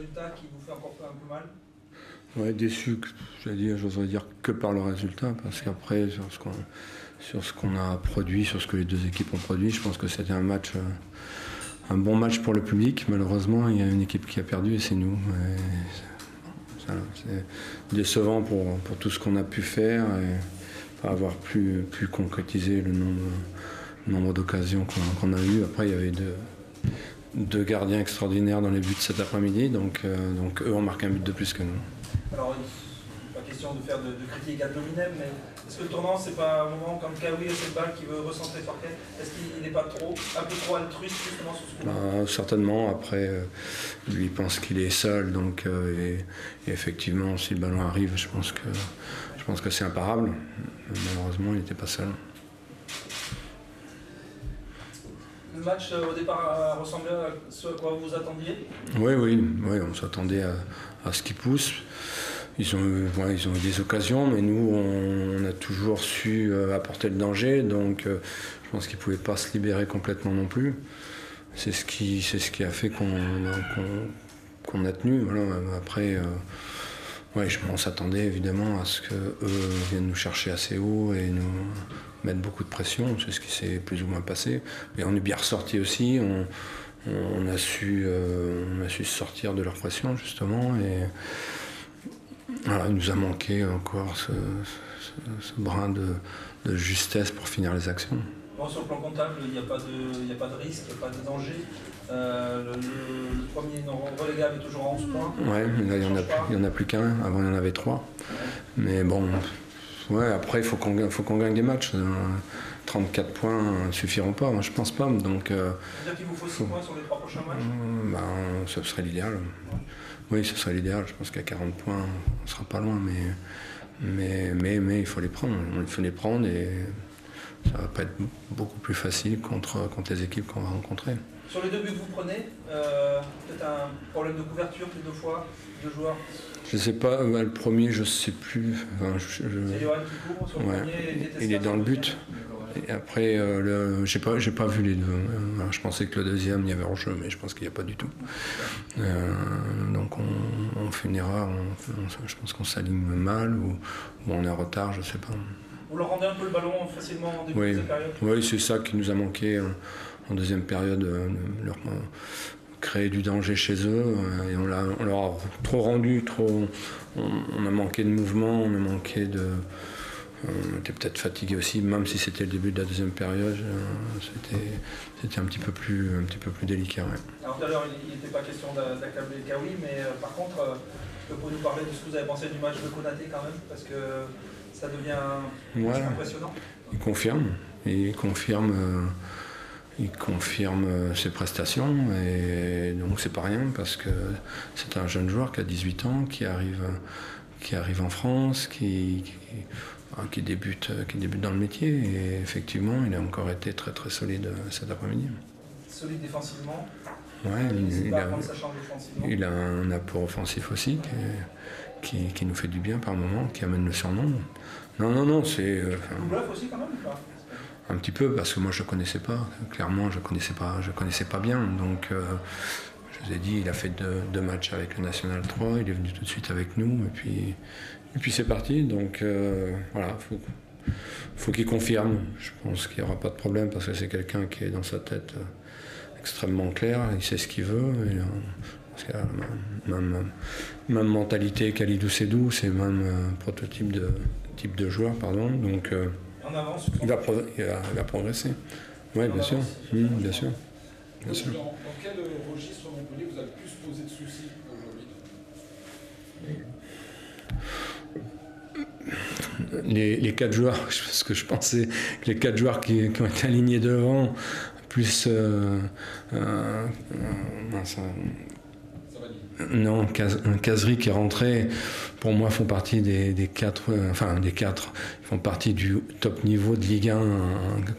résultat qui vous fait encore un peu mal? Ouais, déçu, j'oserais dire que par le résultat, parce qu'après, sur ce qu'on a produit, sur ce que les deux équipes ont produit, je pense que c'était un bon match pour le public. Malheureusement, il y a une équipe qui a perdu et c'est nous. C'est décevant pour tout ce qu'on a pu faire et pas avoir pu concrétiser le nombre d'occasions qu'on a eues. Après, il y avait deux gardiens extraordinaires dans les buts cet après-midi, donc eux ont marqué un but de plus que nous. Alors, pas question de faire de critiques ad hominem, mais est-ce que le tournant, c'est pas un moment quand Kaoui a cette balle qui veut recentrer Forquet? Est-ce qu'il n'est pas un peu trop altruiste justement sur ce coup-là? Certainement, après, lui il pense qu'il est seul, donc, et effectivement, si le ballon arrive, je pense que c'est imparable. Malheureusement, il n'était pas seul. Le match au départ ressemblait à ce à quoi vous vous attendiez? Oui, on s'attendait à ce qu'ils poussent. Ils ont eu des occasions, mais nous, on a toujours su apporter le danger, donc je pense qu'ils ne pouvaient pas se libérer complètement non plus. C'est ce qui a fait qu'on a tenu. Voilà. Après, on s'attendait évidemment à ce qu'eux viennent nous chercher assez haut et nous mettre beaucoup de pression. C'est ce qui s'est plus ou moins passé. Mais on est bien ressorti aussi. On a su sortir de leur pression justement. Et voilà, il nous a manqué encore ce brin de justesse pour finir les actions. Bon, sur le plan comptable, il n'y a pas de risque, il n'y a pas de danger. Le premier non relégable est toujours à 11 points. Ouais, là, il n'y en a plus qu'un. Avant, il y en avait 3. Ouais. Mais bon, après, il faut qu'on gagne des matchs. 34 points ne suffiront pas, moi, je pense pas. Donc, c'est-à-dire qu'il vous faut 6 points sur les 3 prochains matchs? Ce serait l'idéal. Ouais. Oui, ce serait l'idéal. Je pense qu'à 40 points, on ne sera pas loin. Mais il faut les prendre. Il faut les prendre et ça va pas être beaucoup plus facile contre les équipes qu'on va rencontrer. Sur les 2 buts que vous prenez, peut-être un problème de couverture les 2 fois, 2 joueurs? Je sais pas, le premier, je sais plus. C'est Johan qui court sur le premier. Il est dans le but. Et après, j'ai pas vu les deux. Je pensais que le deuxième, il y avait hors-jeu, mais je pense qu'il n'y a pas du tout. Donc on fait une erreur. Je pense qu'on s'aligne mal ou on est en retard, je sais pas. Vous leur rendez un peu le ballon facilement en début de cette période? Oui, c'est ça qui nous a manqué en deuxième période, leur créer du danger chez eux. Et on leur a trop rendu, on a manqué de mouvement, on a manqué de... On était peut-être fatigué aussi, même si c'était le début de la deuxième période, c'était un petit peu plus délicat. Ouais. Alors tout à l'heure, il n'était pas question d'accabler Kaoui, mais par contre, est-ce que vous pouvez nous parler de ce que vous avez pensé du match de Konaté quand même? Parce que ça devient impressionnant. Il confirme ses prestations et donc c'est pas rien parce que c'est un jeune joueur qui a 18 ans, qui arrive en France, qui débute dans le métier et effectivement il a encore été très très solide cet après-midi. Solide défensivement. Ouais, il a un apport offensif aussi qui nous fait du bien par moment, qui amène le surnom. Non, c'est... Vous bluff aussi quand même ou pas? Un petit peu, parce que moi je ne connaissais pas. Clairement, je connaissais pas bien. Donc, je vous ai dit, il a fait deux matchs avec le National 3, il est venu tout de suite avec nous, et puis c'est parti. Donc, voilà, faut qu'il confirme. Je pense qu'il n'y aura pas de problème, parce que c'est quelqu'un qui est dans sa tête extrêmement clair, il sait ce qu'il veut. Parce qu'il a la même mentalité qu'Alidou Sedou, c'est le même prototype de joueur, pardon. Donc, en avance, il va progresser. Oui, bien sûr. Bien sûr. Dans quel registre Montpellier vous a le plus posé de soucis aujourd'hui? Les 4 joueurs, parce que je pensais que les 4 joueurs qui ont été alignés devant, plus non, Kazri qui est rentré, pour moi font partie des 4, ils font partie du top niveau de Ligue 1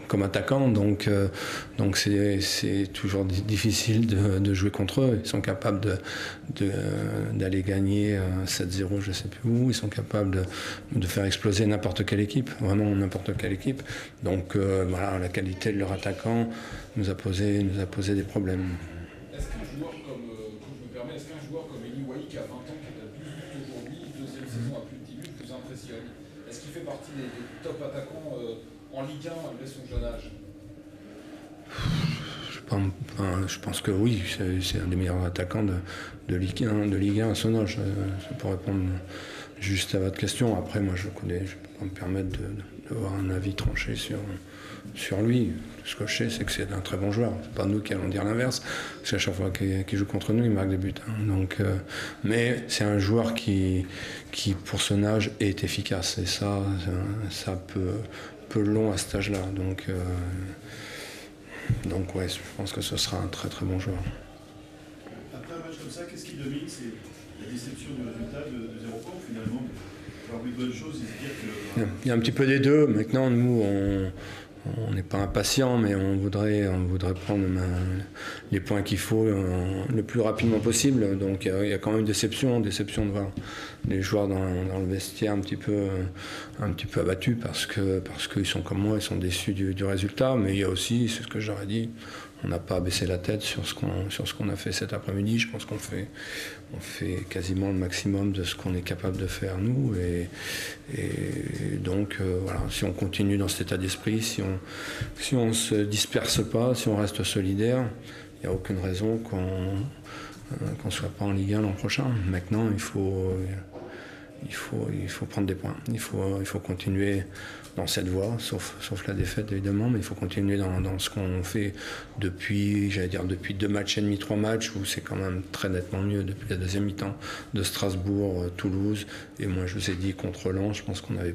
comme attaquants, donc c'est toujours difficile de jouer contre eux. Ils sont capables d'aller gagner 7-0, je sais plus où, ils sont capables de faire exploser n'importe quelle équipe, vraiment n'importe quelle équipe. Donc voilà, la qualité de leur attaquant nous a posé des problèmes. Est-ce qu'un joueur comme partie des top attaquants en Ligue 1 malgré son jeune âge? Je pense que oui, c'est un des meilleurs attaquants de Ligue 1 à son âge. C'est pour répondre juste à votre question. Après, moi, je ne peux pas me permettre d'avoir un avis tranché sur lui. Ce que je sais, c'est que c'est un très bon joueur. C'est pas nous qui allons dire l'inverse, parce qu'à chaque fois qu'il joue contre nous, il marque des buts. Donc, mais c'est un joueur qui, pour son âge, est efficace. Et ça peu long à cet âge-là. Donc ouais, je pense que ce sera un très très bon joueur. Après un match comme ça, qu'est-ce qui domine? C'est la déception du résultat de 0 points ou finalement avoir eu de bonnes choses et se dire que... Il y a un petit peu des deux. Maintenant, nous, on n'est pas impatients, mais on voudrait prendre les points qu'il faut le plus rapidement possible. Donc il y a quand même une déception de voir les joueurs dans le vestiaire un petit peu abattus parce qu'ils sont comme moi, ils sont déçus du résultat. Mais il y a aussi, c'est ce que j'aurais dit, on n'a pas baissé la tête sur ce qu'on a fait cet après-midi. Je pense qu'on fait quasiment le maximum de ce qu'on est capable de faire nous. Et donc voilà, si on continue dans cet état d'esprit, si on ne se disperse pas, si on reste solidaire, il n'y a aucune raison qu'on ne soit pas en Ligue 1 l'an prochain. Maintenant, il faut prendre des points. Il faut continuer dans cette voie, sauf la défaite évidemment, mais il faut continuer dans ce qu'on fait depuis 2 matchs et demi, 3 matchs, où c'est quand même très nettement mieux depuis la deuxième mi-temps de Strasbourg, Toulouse, et moi je vous ai dit contre Lens, je pense qu'on avait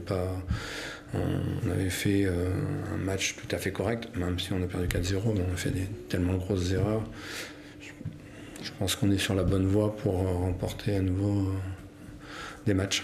fait un match tout à fait correct, même si on a perdu 4-0, mais on a fait tellement grosses erreurs. Je pense qu'on est sur la bonne voie pour remporter à nouveau des matchs.